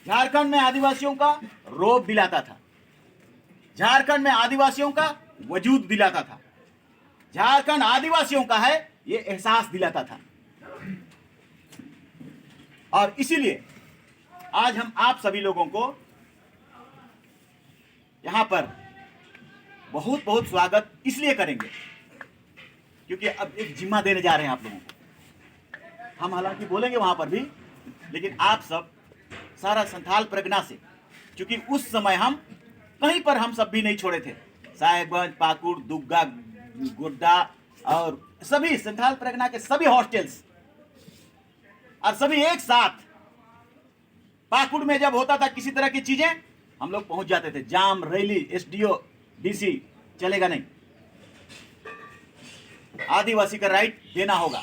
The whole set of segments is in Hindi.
झारखंड में आदिवासियों का रौब दिलाता था, झारखंड में आदिवासियों का वजूद दिलाता था, झारखंड आदिवासियों का है ये एहसास दिलाता था। और इसीलिए आज हम आप सभी लोगों को यहां पर बहुत बहुत स्वागत इसलिए करेंगे क्योंकि अब एक जिम्मा देने जा रहे हैं आप लोगों को। हम हालांकि बोलेंगे वहां पर भी, लेकिन आप सब सारा संथाल परगना से, क्योंकि उस समय हम कहीं पर हम सब भी नहीं छोड़े थे, साहेबगंज, पाकुड़, दुग्गा, गोड्डा और सभी संथाल परगना के सभी हॉस्टल्स और सभी एक साथ पाकुड़ में जब होता था किसी तरह की चीजें, हम लोग पहुंच जाते थे। जाम, रैली, एसडीओ, डीसी चलेगा नहीं, आदिवासी का राइट देना होगा,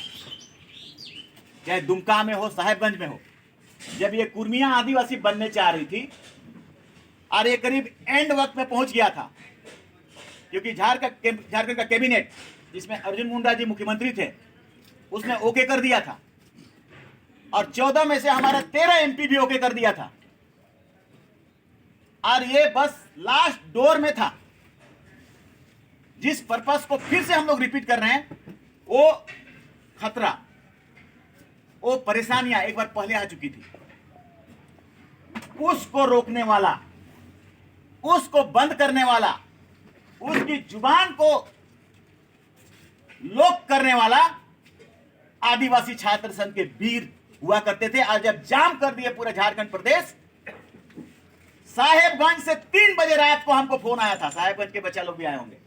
चाहे दुमका में हो, साहेबगंज में हो। जब ये कुर्मिया आदिवासी बनने चाह रही थी और ये करीब एंड वक्त में पहुंच गया था, क्योंकि झारखंड का कैबिनेट जिसमें अर्जुन मुंडा जी मुख्यमंत्री थे उसने ओके कर दिया था और 14 में से हमारा 13 एमपी भी ओके कर दिया था और ये बस लास्ट डोर में था। जिस पर्पस को फिर से हम लोग रिपीट कर रहे हैं, वो खतरा, वो परेशानियां एक बार पहले आ चुकी थी, उसको रोकने वाला, उसको बंद करने वाला, उसकी जुबान को लोक करने वाला आदिवासी छात्र संघ के वीर हुआ करते थे। और जब जाम कर दिए पूरा झारखंड प्रदेश, साहेबगंज से 3 बजे रात को हमको फोन आया था, साहेबगंज के बच्चा लोग भी आए होंगे,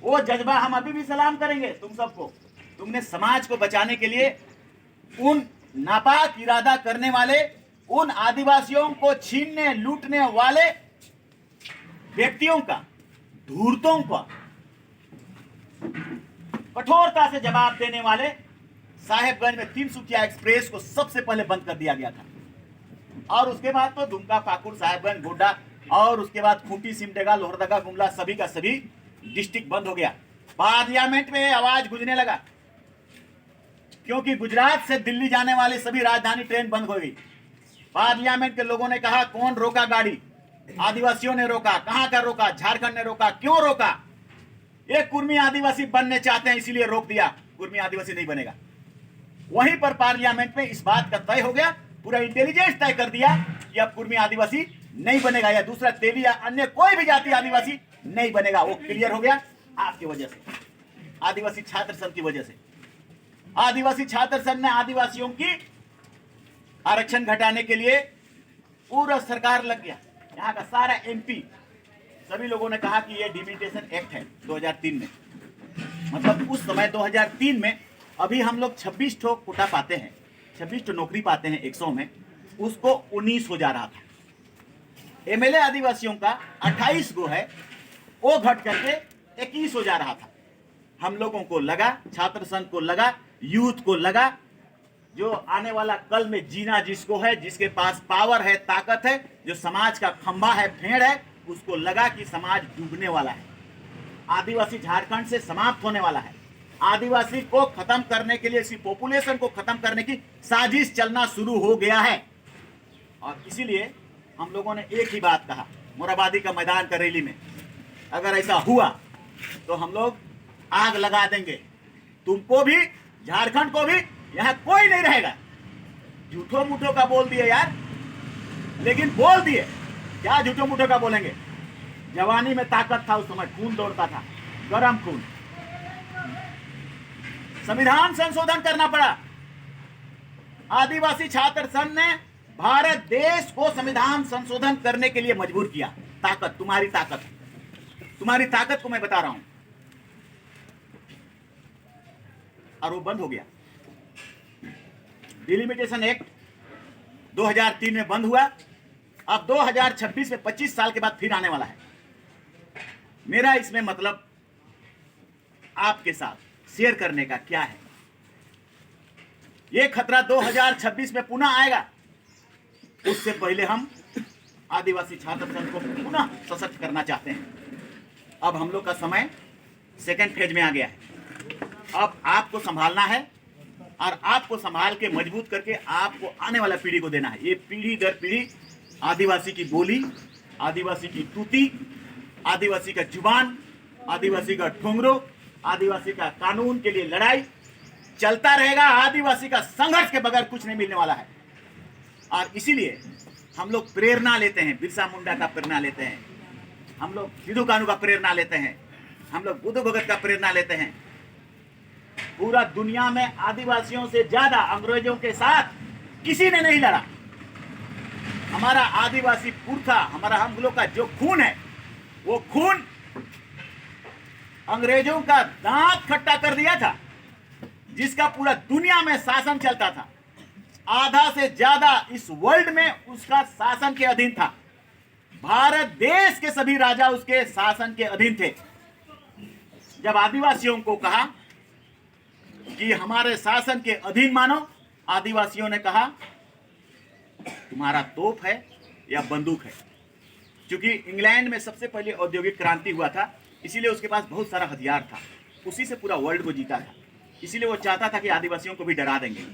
वो जज्बा हम अभी भी सलाम करेंगे तुम सबको। तुमने समाज को बचाने के लिए उन नापाक इरादा करने वाले, उन आदिवासियों को छीनने लूटने वाले व्यक्तियों का, धूर्तों का कठोरता से जवाब देने वाले साहेबगंज में तिनसुकिया एक्सप्रेस को सबसे पहले बंद कर दिया गया था। और उसके बाद तो दुमका, पाकुड़, साहेबगंज, गोड्डा और उसके बाद खूंटी, सिमडेगा, लोहरदगा, गुमला सभी का सभी डिस्ट्रिक्ट बंद हो गया। पार्लियामेंट में आवाज गूंजने लगा, क्योंकि गुजरात से दिल्ली जाने वाली सभी राजधानी ट्रेन बंद हो गई। पार्लियामेंट के लोगों ने कहा कौन रोका गाड़ी? आदिवासियों ने रोका। कहां का रोका? झारखंड ने रोका। क्यों रोका? ये कुर्मी आदिवासी बनने चाहते हैं इसीलिए रोक दिया, कुर्मी आदिवासी नहीं बनेगा। वहीं पर पार्लियामेंट में इस बात का तय हो गया, पूरा इंटेलिजेंस तय कर दिया कि अब कुर्मी आदिवासी नहीं बनेगा या दूसरा तेली या अन्य कोई भी जाति आदिवासी नहीं बनेगा। वो क्लियर हो गया आपकी वजह से, आदिवासी छात्र संघ की वजह से। आदिवासी छात्र संघ ने आदिवासियों की आरक्षण घटाने के लिए पूरा सरकार लग गया। यहाँ का सारा एमपी सभी लोगों ने कहा कि ये डिलिमिटेशन एक्ट है 2003 में, मतलब उस समय 2003 में अभी हम लोग 26 ठो कोटा पाते हैं, 26 ठो नौकरी पाते हैं 100 में, उसको 19 हो जा रहा था। एमएलए आदिवासियों का 28 गो है, वो घट करके 21 हो जा रहा था। हम लोगों को लगा, छात्र संघ को लगा, यूथ को लगा, जो आने वाला कल में जीना जिसको है, जिसके पास पावर है, ताकत है, जो समाज का खंभा है, भेड़ है, उसको लगा कि समाज डूबने वाला है, आदिवासी झारखंड से समाप्त होने वाला है, आदिवासी को खत्म करने के लिए, इसी पॉपुलेशन को खत्म करने की साजिश चलना शुरू हो गया है। और इसीलिए हम लोगों ने एक ही बात कहा मोराबादी का मैदान का रैली में, अगर ऐसा हुआ तो हम लोग आग लगा देंगे, तुमको भी, झारखंड को भी, यहाँ कोई नहीं रहेगा। झूठो मूठो का बोल दिए यार, लेकिन बोल दिए, क्या झूठो मूठो का बोलेंगे? जवानी में ताकत था, उस समय खून दौड़ता था, गरम खून। संविधान संशोधन करना पड़ा। आदिवासी छात्र संघ ने भारत देश को संविधान संशोधन करने के लिए मजबूर किया। ताकत, तुम्हारी ताकत, तुम्हारी ताकत को मैं बता रहा हूं। और वो बंद हो गया। डिलिमिटेशन एक्ट 2003 में बंद हुआ। अब 2026 में 25 साल के बाद फिर आने वाला है। मेरा इसमें मतलब आपके साथ शेयर करने का क्या है, ये खतरा 2026 में पुनः आएगा। उससे पहले हम आदिवासी छात्र संघ को पुनः सशक्त करना चाहते हैं। अब हम लोग का समय सेकेंड फेज में आ गया है। अब आपको संभालना है और आपको संभाल के मजबूत करके आपको आने वाला पीढ़ी को देना है। ये पीढ़ी दर पीढ़ी आदिवासी की बोली, आदिवासी की तूती, आदिवासी का जुबान, आदिवासी का ठुंगरो, आदिवासी का कानून के लिए लड़ाई चलता रहेगा। आदिवासी का संघर्ष के बगैर कुछ नहीं मिलने वाला है। और इसीलिए हम लोग प्रेरणा लेते हैं, बिरसा मुंडा का प्रेरणा लेते हैं, हम लोग सिद्धू कानू का प्रेरणा लेते हैं, हम लोग बुद्ध भगत का प्रेरणा लेते हैं। पूरा दुनिया में आदिवासियों से ज्यादा अंग्रेजों के साथ किसी ने नहीं लड़ा। हमारा आदिवासी पुरखा, हमारा हम लोग का जो खून है, वो खून अंग्रेजों का दांत खट्टा कर दिया था, जिसका पूरा दुनिया में शासन चलता था। आधा से ज्यादा इस वर्ल्ड में उसका शासन के अधीन था। भारत देश के सभी राजा उसके शासन के अधीन थे। जब आदिवासियों को कहा कि हमारे शासन के अधीन मानो, आदिवासियों ने कहा तुम्हारा तोप है या बंदूक है। क्योंकि इंग्लैंड में सबसे पहले औद्योगिक क्रांति हुआ था, इसीलिए उसके पास बहुत सारा हथियार था, उसी से पूरा वर्ल्ड को जीता था। इसीलिए वो चाहता था कि आदिवासियों को भी डरा देंगे,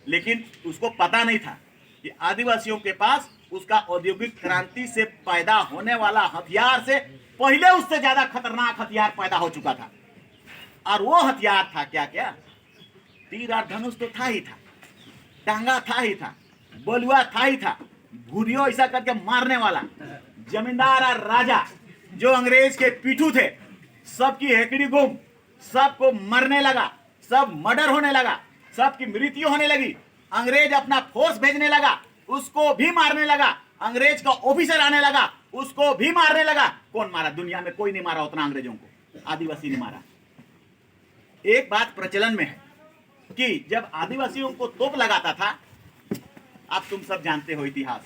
लेकिन उसको पता नहीं था कि आदिवासियों के पास उसका औद्योगिक क्रांति से पैदा होने वाला हथियार से पहले उससे ज्यादा खतरनाक हथियार पैदा हो चुका था। और वो हथियार था क्या क्या? तीर और धनुष तो था ही था, टांगा था ही था, बलुआ था ही था, भूरियो ऐसा करके मारने वाला। जमींदार और राजा जो अंग्रेज के पीछू थे, सबकी हेकड़ी गुम, सबको मरने लगा, सब मर्डर होने लगा, सबकी मृत्यु होने लगी। अंग्रेज अपना फोर्स भेजने लगा, उसको भी मारने लगा। अंग्रेज का ऑफिसर आने लगा, उसको भी मारने लगा। कौन मारा? दुनिया में कोई नहीं मारा उतना अंग्रेजों को, आदिवासी ने मारा। एक बात प्रचलन में है कि जब आदिवासियों को तोप लगाता था, आप तुम सब जानते हो इतिहास,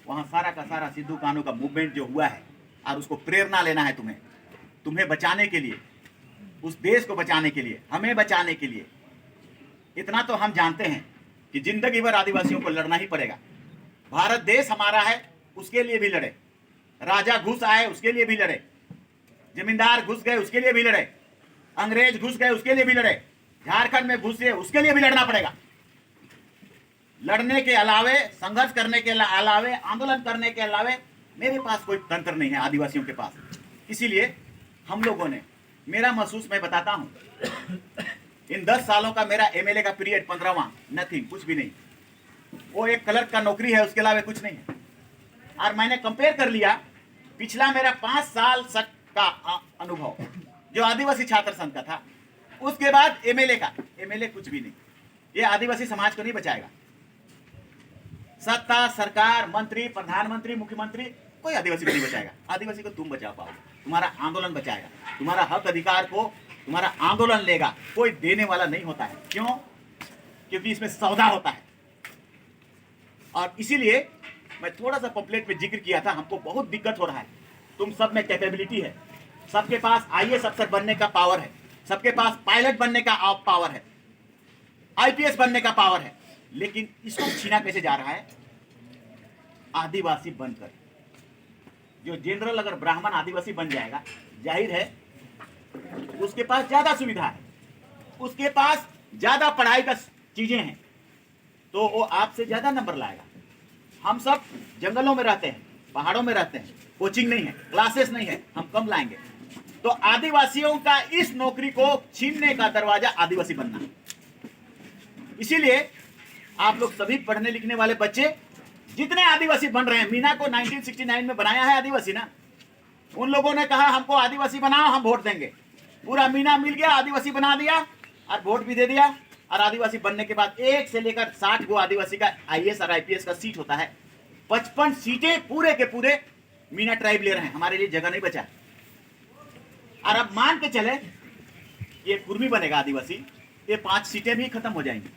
वहां सारा का सारा सिद्धू कानू का मूवमेंट जो हुआ है, और उसको प्रेरणा लेना है तुम्हें बचाने के लिए, उस देश को बचाने के लिए, हमें बचाने के लिए। इतना तो हम जानते हैं कि जिंदगी भर आदिवासियों को लड़ना ही पड़ेगा। भारत देश हमारा है, उसके लिए भी लड़े। राजा घुस आए, उसके लिए भी लड़े। जमींदार घुस गए, उसके लिए भी लड़े। अंग्रेज घुस गए, उसके लिए भी लड़े। झारखंड में घुसे, उसके लिए भी लड़ना पड़ेगा। लड़ने के अलावे, संघर्ष करने के अलावे, आंदोलन करने के अलावे मेरे पास कोई तंत्र नहीं है आदिवासियों के पास। इसीलिए हम लोगों ने, मेरा महसूस मैं बताता हूं, इन 10 सालों का मेरा एमएलए का पीरियड 15वां, नथिंग, कुछ भी नहीं। वो एक क्लर्क का नौकरी है, उसके अलावा कुछ नहीं है। और मैंने कंपेयर कर लिया पिछला मेरा 5 साल का अनुभव जो आदिवासी छात्र संघ का था, उसके बाद एमएलए का। एमएलए कुछ भी नहीं, ये आदिवासी समाज को नहीं बचाएगा। सत्ता, सरकार, मंत्री, प्रधानमंत्री, मुख्यमंत्री, कोई आदिवासी को नहीं बचाएगा। आदिवासी को तुम बचा पाओगे, तुम्हारा आंदोलन बचाएगा, तुम्हारा हक अधिकार को तुम्हारा आंदोलन लेगा। कोई देने वाला नहीं होता है। क्यों? क्योंकि इसमें सौदा होता है। और इसीलिए मैं थोड़ा सा पम्पलेट में जिक्र किया था, हमको बहुत दिक्कत हो रहा है। तुम सब में कैपेबिलिटी है, सबके पास आईएएस अफसर बनने का पावर है, सबके पास पायलट बनने का पावर है, आईपीएस बनने का पावर है, लेकिन इसको छीना कैसे जा रहा है? आदिवासी बनकर। जो जनरल अगर ब्राह्मण आदिवासी बन जाएगा, जाहिर है उसके पास ज्यादा सुविधा है, उसके पास ज्यादा पढ़ाई का चीजें हैं, तो वो आपसे ज्यादा नंबर लाएगा। हम सब जंगलों में रहते हैं, पहाड़ों में रहते हैं, कोचिंग नहीं है, क्लासेस नहीं है, हम कम लाएंगे। तो आदिवासियों का इस नौकरी को छीनने का दरवाजा आदिवासी बनना। इसीलिए आप लोग सभी पढ़ने लिखने वाले बच्चे जितने आदिवासी बन रहे हैं, मीना को 1969 में बनाया है आदिवासी ना, उन लोगों ने कहा हमको आदिवासी बनाओ, हम वोट देंगे। पूरा मीना मिल गया, आदिवासी बना दिया और वोट भी दे दिया। और आदिवासी बनने के बाद 1 से लेकर 60 को आदिवासी का आईएएस और आईपीएस का सीट होता है। 55 सीटें पूरे के पूरे मीना ट्राइब ले रहे हैं, हमारे लिए जगह नहीं बचा। और अब मान के चले ये कुर्मी बनेगा आदिवासी, ये 5 सीटें भी खत्म हो जाएंगी।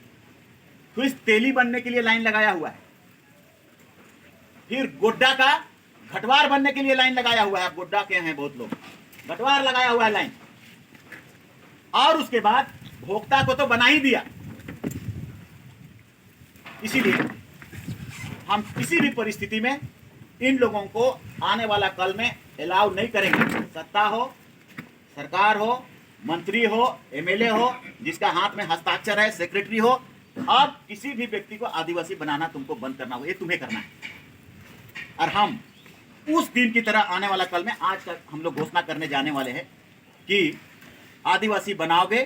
तो इस तेली बनने के लिए लाइन लगाया हुआ है। फिर गोड्डा का घटवार बनने के लिए लाइन लगाया हुआ है। अब गोड्डा के हैं बहुत लोग, घटवार लगाया हुआ है लाइन। और उसके बाद भोक्ता को तो बना ही दिया। इसीलिए हम किसी भी परिस्थिति में इन लोगों को आने वाला कल में अलाउ नहीं करेंगे। सत्ता हो, सरकार हो, मंत्री हो, एमएलए हो, जिसका हाथ में हस्ताक्षर है, सेक्रेटरी हो, अब किसी भी व्यक्ति को आदिवासी बनाना तुमको बंद करना हो, ये तुम्हें करना है। और हम उस दिन की तरह आने वाला कल में आज का हम लोग घोषणा करने जाने वाले हैं कि आदिवासी बनाओगे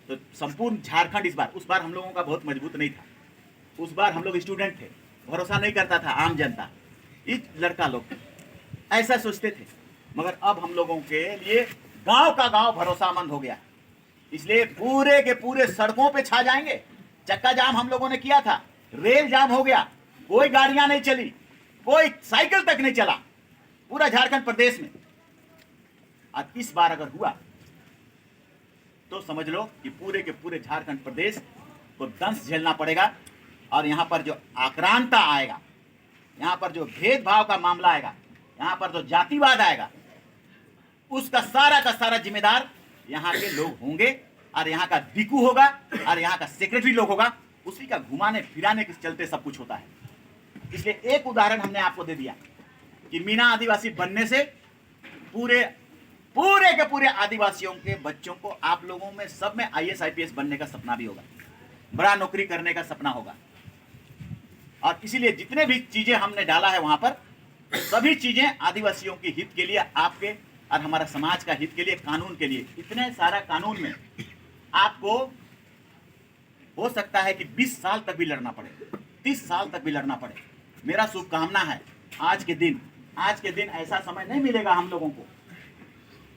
तो संपूर्ण झारखंड उस बार हम लोगों का बहुत मजबूत नहीं था। उस बार हम लोग स्टूडेंट थे, भरोसा नहीं करता था आम जनता, इस लड़का लोग ऐसा सोचते थे। मगर अब हम लोगों के लिए गांव का गांव भरोसामंद हो गया, इसलिए पूरे के पूरे सड़कों पे छा जाएंगे। चक्का जाम हम लोगों ने किया था, रेल जाम हो गया, कोई गाड़ियां नहीं चली, कोई साइकिल तक नहीं चला पूरा झारखंड प्रदेश में। और इस बार अगर हुआ तो समझ लो कि पूरे के पूरे झारखंड प्रदेश को दंश झेलना पड़ेगा। और यहाँ पर जो आक्रांता आएगा, यहाँ पर जो भेदभाव का मामला आएगा, यहाँ पर जो जातिवाद आएगा, उसका सारा जिम्मेदार यहाँ के लोग होंगे। और यहाँ का दिकू होगा और यहाँ का सेक्रेटरी लोग होगा, उसी का घुमाने फिराने के चलते सब कुछ होता है। इसलिए एक उदाहरण हमने आपको दे दिया कि मीना आदिवासी बनने से पूरे के पूरे आदिवासियों के बच्चों को, आप लोगों में सब में IAS IPS बनने का सपना भी होगा, बड़ा नौकरी करने का सपना होगा। और इसीलिए जितने भी चीजें हमने डाला है वहां पर, सभी चीजें आदिवासियों के हित के लिए, आपके और हमारा समाज का हित के लिए, कानून के लिए। इतने सारा कानून में आपको हो सकता है कि 20 साल तक भी लड़ना पड़े, 30 साल तक भी लड़ना पड़े। मेरा शुभकामना है आज के दिन ऐसा समय नहीं मिलेगा हम लोगों को,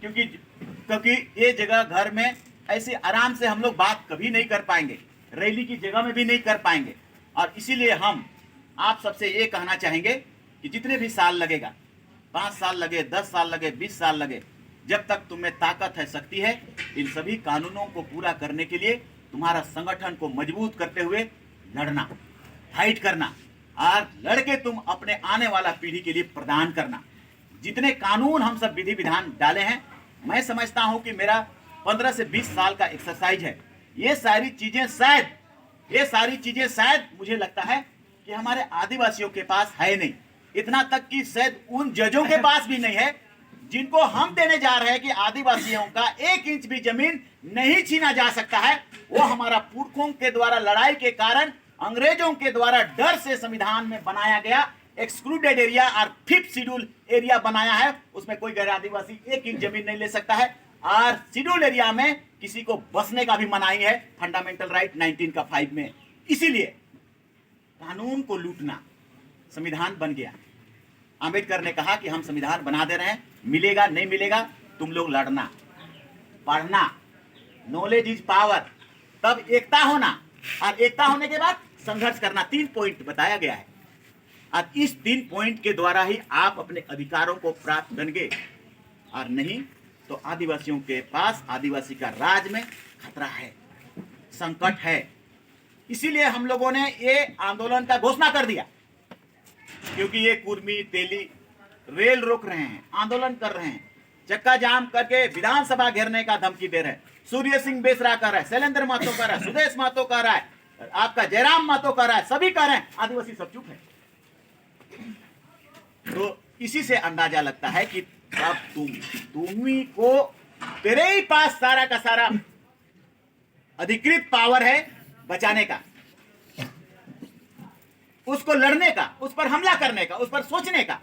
क्योंकि ये जगह घर में ऐसे आराम से हम लोग बात कभी नहीं कर पाएंगे, रैली की जगह में भी नहीं कर पाएंगे। और इसीलिए हम आप सबसे ये कहना चाहेंगे कि जितने भी साल लगेगा, 5 साल लगे, 10 साल लगे, 20 साल लगे, जब तक तुम्हें ताकत है, शक्ति है, इन सभी कानूनों को पूरा करने के लिए तुम्हारा संगठन को मजबूत करते हुए लड़ना, फाइट करना, और लड़के तुम अपने आने वाला पीढ़ी के लिए प्रदान करना। जितने कानून हम सब विधि विधान डाले हैं, मैं समझता हूं कि मेरा 15 से 20 साल का एक्सरसाइज है। ये सारी चीजें शायद मुझे लगता है कि हमारे आदिवासियों के पास है नहीं, इतना तक कि शायद उन जजों के पास भी नहीं है जिनको हम देने जा रहे हैं कि आदिवासियों का 1 इंच भी जमीन नहीं छीना जा सकता है। वो हमारा पुरखों के द्वारा लड़ाई के कारण, अंग्रेजों के द्वारा डर से संविधान में बनाया गया एक्सक्लूडेड एरिया और 5th शेड्यूल एरिया बनाया है। उसमें कोई गैर आदिवासी 1 इंच जमीन नहीं ले सकता है। और शेड्यूल एरिया में किसी को बसने का भी मनाही है, फंडामेंटल राइट 19 का 5 में। इसीलिए कानून को लूटना संविधान बन गया। अंबेडकर ने कहा कि हम संविधान बना दे रहे हैं, मिलेगा नहीं मिलेगा, तुम लोग लड़ना, पढ़ना, नॉलेज इज पावर, तब एकता होना, और एकता होने के बाद संघर्ष करना। 3 पॉइंट बताया गया है, और इस 3 पॉइंट के द्वारा ही आप अपने अधिकारों को प्राप्त करेंगे। और नहीं तो आदिवासियों के पास, आदिवासी का राज में खतरा है, संकट है। इसीलिए हम लोगों ने ये आंदोलन का घोषणा कर दिया, क्योंकि ये कुर्मी तेली रेल रोक रहे हैं, आंदोलन कर रहे हैं, चक्का जाम करके विधानसभा घेरने का धमकी दे रहे हैं। सूर्य सिंह बेसरा कर रहा है, शैलेंद्र महतो कर रहा है, सुदेश महतो कर रहा है, आपका जयराम महतो कर रहा है, सभी कर रहे हैं, आदिवासी सब चुप है। तो इसी से अंदाजा लगता है कि अब तुम्ही को, तेरे ही पास सारा का सारा अधिकृत पावर है बचाने का, उसको लड़ने का, उस पर हमला करने का, उस पर सोचने का।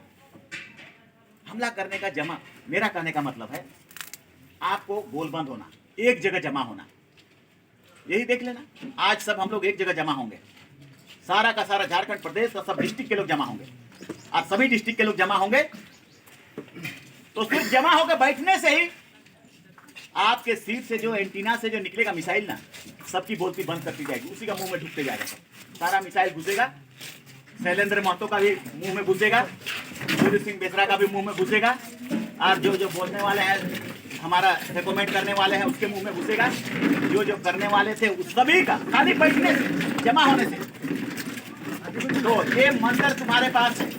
हमला करने का जमा, मेरा कहने का मतलब है आपको गोलबंद होना, एक जगह जमा होना। यही देख लेना, आज सब हम लोग एक जगह जमा होंगे, सारा का सारा झारखंड प्रदेश का सब डिस्ट्रिक्ट के लोग जमा होंगे, और सभी डिस्ट्रिक्ट के लोग जमा होंगे। तो सिर्फ जमा होकर बैठने से ही आपके सीट से जो एंटीना से जो निकलेगा मिसाइल ना, सबकी बोलती बंद करती जाएगी, उसी का मुंह में ढुकते जाएगा, सारा मिसाइल घुसेगा, शैलेंद्र महतो का भी मुंह में घुसेगा, सूर्य सिंह बेसरा का भी मुंह में घुसेगा, और जो बोलने वाले हैं, हमारा रिकमेंड करने वाले हैं, उसके मुंह में घुसेगा, जो करने वाले थे उस सभी का, खाली बैठने से, जमा होने से। तो ये मंत्र तुम्हारे पास है।